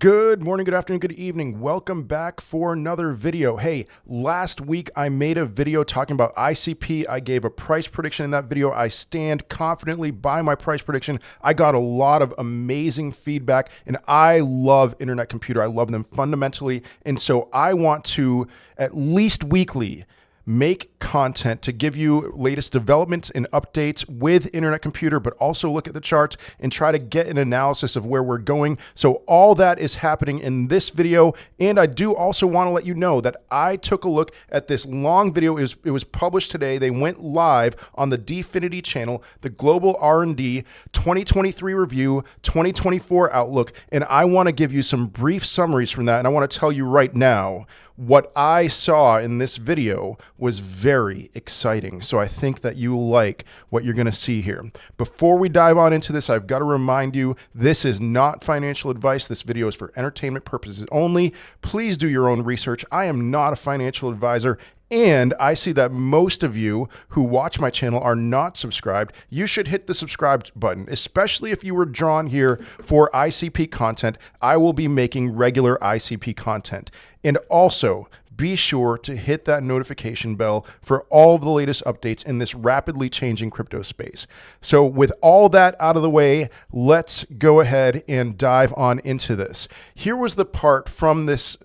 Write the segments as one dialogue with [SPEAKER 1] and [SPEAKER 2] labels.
[SPEAKER 1] Good morning, good afternoon, good evening. Welcome back for another video. Hey, last week I made a video talking about ICP. I gave a price prediction in that video. I stand confidently by my price prediction. I got a lot of amazing feedback, and I love Internet Computer. I love them fundamentally, and so I want to at least weekly make content to give you latest developments and updates with Internet Computer, but also look at the charts and try to get an analysis of where we're going. So all that is happening in this video. And I do also want to let you know that I took a look at this long video. It was published today. They went live on the Dfinity channel, the Global R&D 2023 Review, 2024 Outlook. And I want to give you some brief summaries from that. And I want to tell you right now, what I saw in this video was very exciting. So I think that you will like what you're going to see here. Before we dive on into this, I've got to remind you, this is not financial advice. This video is for entertainment purposes only. Please do your own research. I am not a financial advisor. And I see that most of you who watch my channel are not subscribed. You should hit the subscribe button, especially if you were drawn here for ICP content. I will be making regular ICP content. And also, be sure to hit that notification bell for all of the latest updates in this rapidly changing crypto space. So with all that out of the way, let's go ahead and dive on into this. Here was the part from this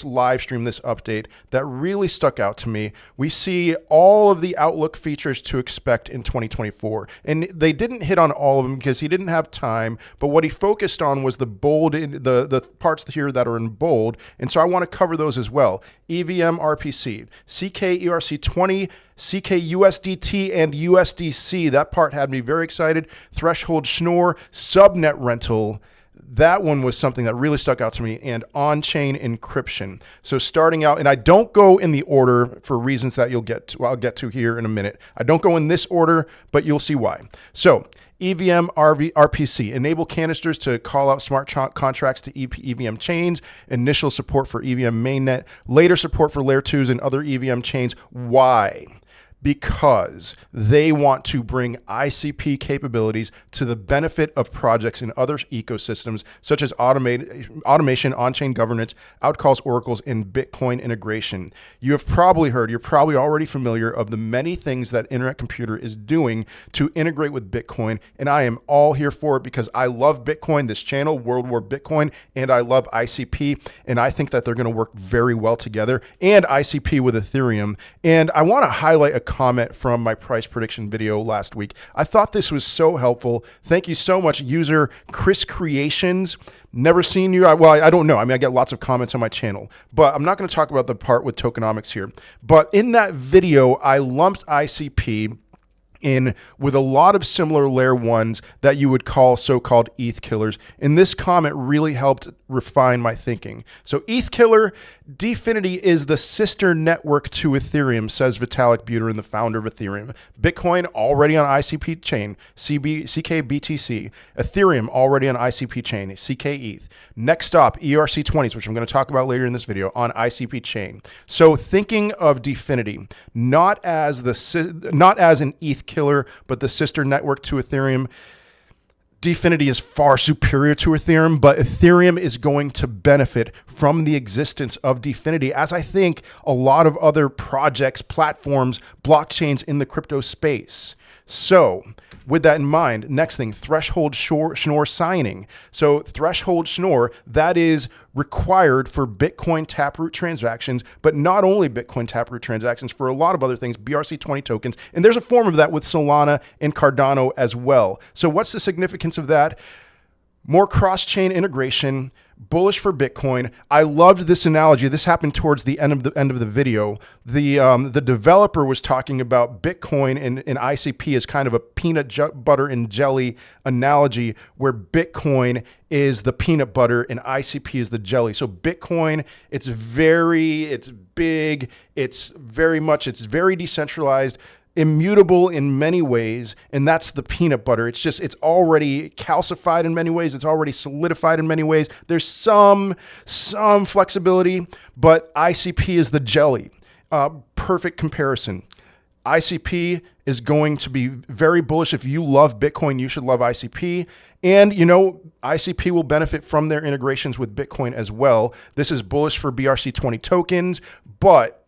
[SPEAKER 1] live stream, this update, that really stuck out to me. We see all of the Outlook features to expect in 2024. And they didn't hit on all of them because he didn't have time, but what he focused on was the bold, the parts here that are in bold. And so I want to cover those as well. EVM RPC, CK ERC20, CK USDT and USDC. That part had me very excited. Threshold Schnorr, subnet rental. That one was something that really stuck out to me, and on-chain encryption. So starting out, and I don't go in the order for reasons that I'll get to here in a minute. I don't go in this order, but you'll see why. So EVM RPC, enable canisters to call out smart contracts to EVM chains, initial support for EVM mainnet, later support for layer 2s and other EVM chains. Why? Because they want to bring ICP capabilities to the benefit of projects in other ecosystems, such as automation, on-chain governance, outcalls, oracles, and Bitcoin integration. You have probably heard, you're probably already familiar of the many things that Internet Computer is doing to integrate with Bitcoin, and I am all here for it because I love Bitcoin, this channel, World War Bitcoin, and I love ICP, and I think that they're going to work very well together, and ICP with Ethereum. And I want to highlight a comment from my price prediction video last week. I thought this was so helpful. Thank you so much, user Chris Creations. Never seen you. Well, I don't know. I mean, I get lots of comments on my channel, but I'm not going to talk about the part with tokenomics here. But in that video, I lumped ICP in with a lot of similar layer ones that you would call so-called ETH killers. And this comment really helped refine my thinking. So ETH killer, Dfinity is the sister network to Ethereum, says Vitalik Buterin, the founder of Ethereum. Bitcoin already on ICP chain, CKBTC. Ethereum already on ICP chain, CKETH. Next stop, ERC20s, which I'm going to talk about later in this video, on ICP chain. So thinking of Dfinity, not as an ETH killer, but the sister network to Ethereum. Dfinity is far superior to Ethereum, but Ethereum is going to benefit from the existence of Dfinity, as I think a lot of other projects, platforms, blockchains in the crypto space. So with that in mind, next thing, threshold Schnorr signing. So threshold Schnorr, that is required for Bitcoin Taproot transactions, but not only Bitcoin Taproot transactions, for a lot of other things, BRC20 tokens. And there's a form of that with Solana and Cardano as well. So what's the significance of that? More cross-chain integration, bullish for Bitcoin. I loved this analogy. This happened towards the end of the video. The developer was talking about Bitcoin and ICP as kind of a peanut butter and jelly analogy, where Bitcoin is the peanut butter and ICP is the jelly. So Bitcoin, it's big, it's very decentralized, immutable in many ways, and that's the peanut butter. It's already calcified in many ways. It's already solidified in many ways. There's some flexibility, but ICP is the jelly. Perfect comparison. ICP is going to be very bullish. If you love Bitcoin, you should love ICP. And, you know, ICP will benefit from their integrations with Bitcoin as well. This is bullish for BRC20 tokens, but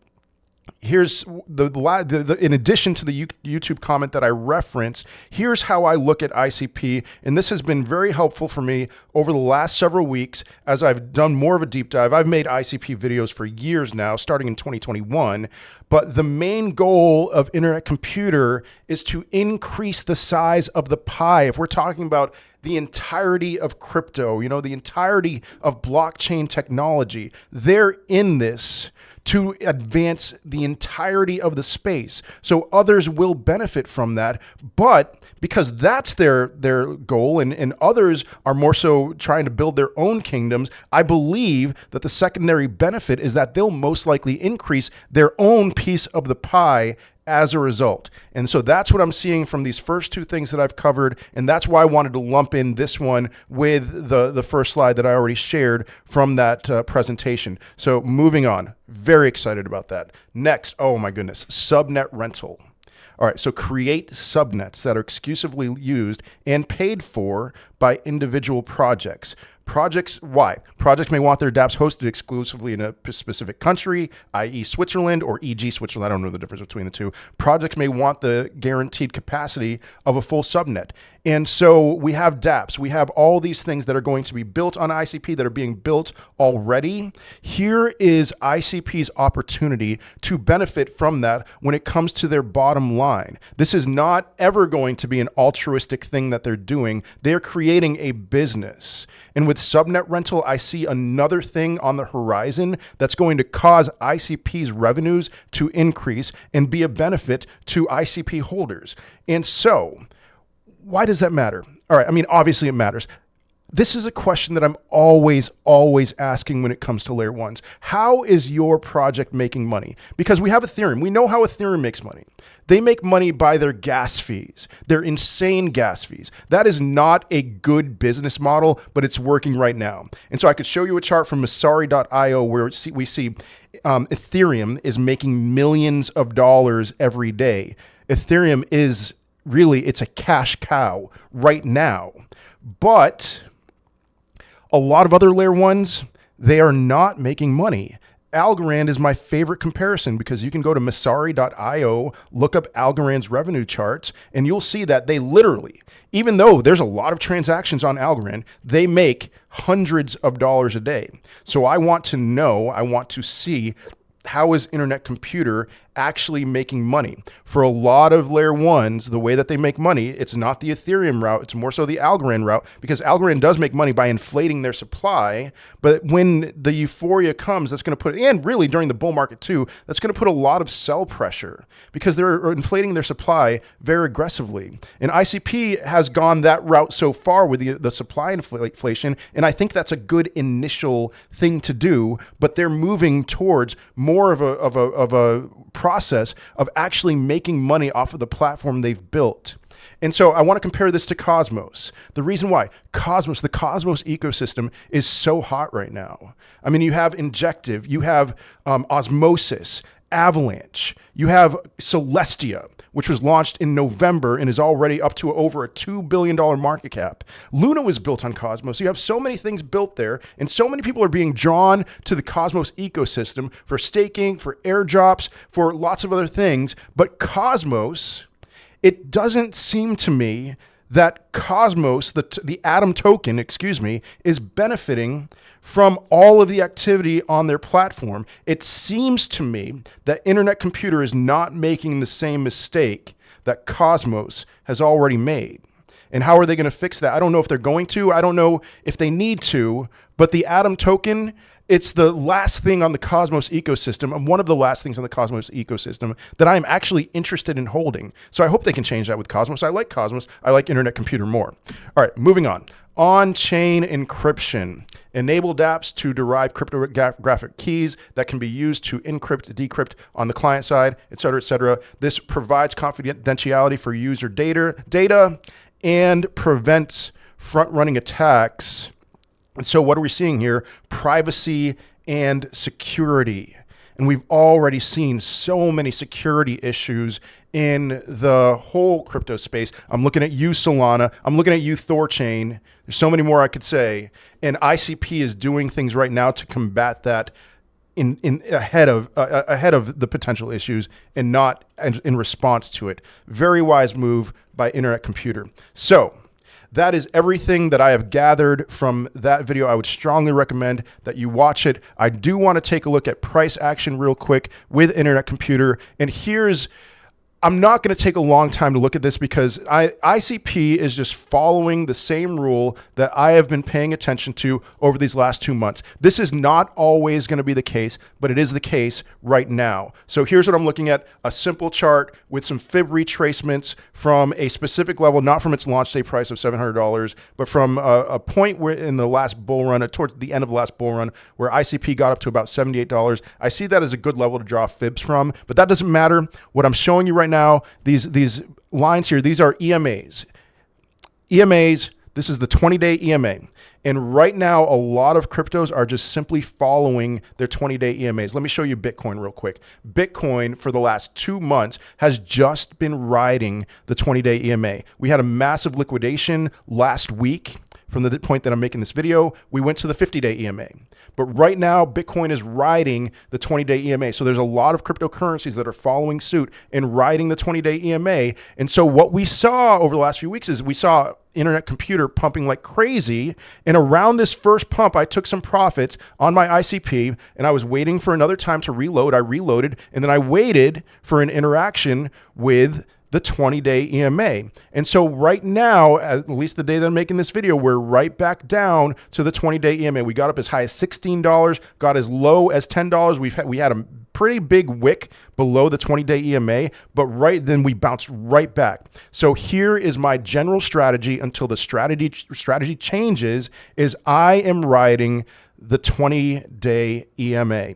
[SPEAKER 1] here's in addition to the YouTube comment that I referenced, here's how I look at ICP. And this has been very helpful for me over the last several weeks as I've done more of a deep dive. I've made ICP videos for years now, starting in 2021. But the main goal of Internet Computer is to increase the size of the pie. If we're talking about the entirety of crypto, you know, the entirety of blockchain technology, they're in this to advance the entirety of the space. So others will benefit from that. But because that's their goal, and others are more so trying to build their own kingdoms, I believe that the secondary benefit is that they'll most likely increase their own piece of the pie as a result. And so that's what I'm seeing from these first two things that I've covered. And that's why I wanted to lump in this one with the first slide that I already shared from that presentation. So moving on, very excited about that. Next, oh my goodness, subnet rental. All right, so create subnets that are exclusively used and paid for by individual projects. Projects, why? Projects may want their dApps hosted exclusively in a specific country, i.e. Switzerland or e.g. Switzerland. I don't know the difference between the two. Projects may want the guaranteed capacity of a full subnet. And so we have dApps. We have all these things that are going to be built on ICP that are being built already. Here is ICP's opportunity to benefit from that when it comes to their bottom line. This is not ever going to be an altruistic thing that they're doing. They're creating a business. And with subnet rental, I see another thing on the horizon that's going to cause ICP's revenues to increase and be a benefit to ICP holders. And so, why does that matter? All right, I mean, obviously it matters. This is a question that I'm always asking when it comes to layer ones. How is your project making money? Because we have Ethereum. We know how Ethereum makes money. They make money by their gas fees, their insane gas fees. That is not a good business model, but it's working right now. And so I could show you a chart from Masari.io where we see Ethereum is making millions of dollars every day. Ethereum is really, it's a cash cow right now. But a lot of other layer ones, they are not making money. Algorand is my favorite comparison because you can go to Masari.io, look up Algorand's revenue charts, and you'll see that they literally, even though there's a lot of transactions on Algorand, they make hundreds of dollars a day. So I want to know, I want to see, how is Internet Computer actually making money? For a lot of layer ones, the way that they make money, it's not the Ethereum route, it's more so the Algorand route, because Algorand does make money by inflating their supply. But when the euphoria comes, that's going to put, and really during the bull market too, that's going to put a lot of sell pressure because they're inflating their supply very aggressively. And ICP has gone that route so far with the supply inflation, and I think that's a good initial thing to do, but they're moving towards more of a process of actually making money off of the platform they've built. And so I want to compare this to Cosmos. The reason why, the Cosmos ecosystem is so hot right now. I mean, you have Injective, you have Osmosis, Avalanche, you have Celestia, which was launched in November and is already up to over a $2 billion market cap. Luna was built on Cosmos. You have so many things built there, and so many people are being drawn to the Cosmos ecosystem for staking, for airdrops, for lots of other things. But Cosmos, it doesn't seem to me that Cosmos, the Atom token, is benefiting from all of the activity on their platform. It seems to me that Internet Computer is not making the same mistake that Cosmos has already made. And how are they going to fix that? I don't know if they're going to. I don't know if they need to. But the Atom token, it's the last thing on the Cosmos ecosystem, and one of the last things on the Cosmos ecosystem that I'm actually interested in holding. So I hope they can change that with Cosmos. I like Cosmos. I like Internet Computer more. All right, moving on. On-chain encryption. Enable dApps to derive cryptographic keys that can be used to encrypt, decrypt on the client side, et cetera, et cetera. This provides confidentiality for user data and prevents front-running attacks. And so what are we seeing here? Privacy and security. And we've already seen so many security issues in the whole crypto space. I'm looking at you, Solana. I'm looking at you, Thorchain. There's so many more I could say. And ICP is doing things right now to combat that ahead of the potential issues and not in response to it. Very wise move by Internet Computer. So that is everything that I have gathered from that video. I would strongly recommend that you watch it. I do want to take a look at price action real quick with Internet Computer. And I'm not going to take a long time to look at this because ICP is just following the same rule that I have been paying attention to over these last 2 months. This is not always going to be the case, but it is the case right now. So here's what I'm looking at, a simple chart with some fib retracements from a specific level, not from its launch day price of $700, but from a point where in the last bull run, towards the end of the last bull run, where ICP got up to about $78. I see that as a good level to draw fibs from, but that doesn't matter. What I'm showing you right now, these lines here, these are EMAs. EMAs, this is the 20-day EMA. And right now, a lot of cryptos are just simply following their 20-day EMAs. Let me show you Bitcoin real quick. Bitcoin, for the last 2 months, has just been riding the 20-day EMA. We had a massive liquidation last week. From the point that I'm making this video, we went to the 50-day EMA. But right now, Bitcoin is riding the 20-day EMA. So there's a lot of cryptocurrencies that are following suit and riding the 20-day EMA. And so what we saw over the last few weeks is we saw Internet Computer pumping like crazy. And around this first pump, I took some profits on my ICP and I was waiting for another time to reload. I reloaded and then I waited for an interaction with the 20-day EMA. And so right now, at least the day that I'm making this video, we're right back down to the 20-day EMA. We got up as high as $16, got as low as $10. We had a pretty big wick below the 20-day EMA, but then we bounced right back. So here is my general strategy until the strategy changes, is I am riding the 20-day EMA.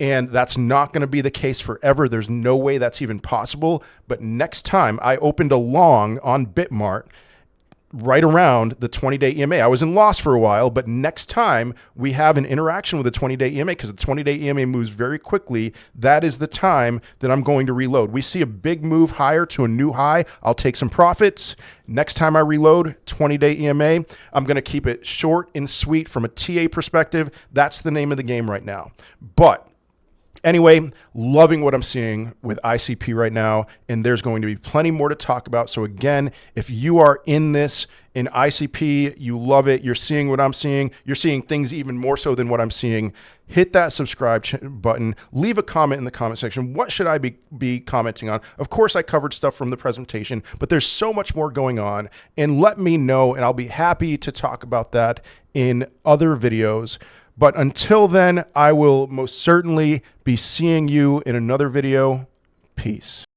[SPEAKER 1] And that's not going to be the case forever. There's no way that's even possible. But next time I opened a long on Bitmart right around the 20-day EMA. I was in loss for a while, but next time we have an interaction with the 20-day EMA, because the 20-day EMA moves very quickly, that is the time that I'm going to reload. We see a big move higher to a new high. I'll take some profits. Next time I reload, 20-day EMA, I'm going to keep it short and sweet from a TA perspective. That's the name of the game right now. But anyway, loving what I'm seeing with ICP right now, and there's going to be plenty more to talk about. So again, if you are in this in ICP, you love it, you're seeing what I'm seeing, you're seeing things even more so than what I'm seeing, hit that subscribe button, leave a comment in the comment section. What should I be commenting on? Of course, I covered stuff from the presentation, but there's so much more going on, and let me know, and I'll be happy to talk about that in other videos. But until then, I will most certainly be seeing you in another video. Peace.